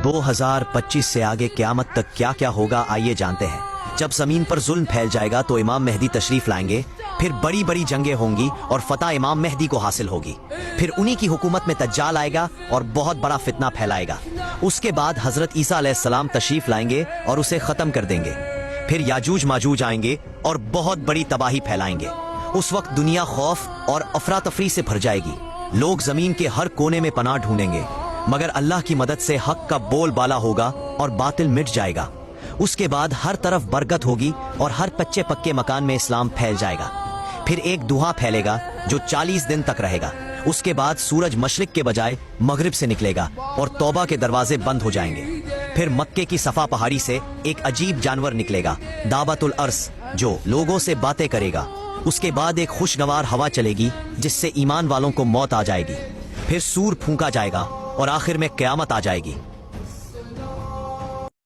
2025 से आगे क़यामत तक क्या क्या होगा आइए जानते हैं। जब जमीन पर जुल्म फैल जाएगा तो इमाम मेहदी तशरीफ लाएंगे, फिर बड़ी बड़ी जंगें होंगी और फतह इमाम मेहदी को हासिल होगी। फिर उन्हीं की हुकूमत में दज्जाल आएगा और बहुत बड़ा फितना फैलाएगा। उसके बाद हजरत ईसा अलैहिस्सलाम तशरीफ लाएंगे और उसे खत्म कर देंगे। फिर याजूज माजूज आएंगे और बहुत बड़ी तबाही फैलाएंगे। उस वक्त दुनिया खौफ और अफरा तफरी से भर जाएगी। लोग जमीन के हर कोने में पनाह ढूंढेंगे, मगर अल्लाह की मदद से हक का बोल बाला होगा और बातिल मिट जाएगा। उसके बाद हर तरफ बरकत होगी और हर कच्चे पक्के मकान में इस्लाम फैल जाएगा। फिर एक दुहा फैलेगा जो 40 दिन तक रहेगा। उसके बाद सूरज मशरिक के बजाय मगरिब से निकलेगा और तौबा के दरवाजे बंद हो जाएंगे। फिर मक्के की सफा पहाड़ी से एक अजीब जानवर निकलेगा, दाबतुल अर्स, जो लोगों से बातें करेगा। उसके बाद एक खुशगवार हवा चलेगी जिससे ईमान वालों को मौत आ जाएगी। फिर सूर फूंका जाएगा और आखिर में क़यामत आ जाएगी।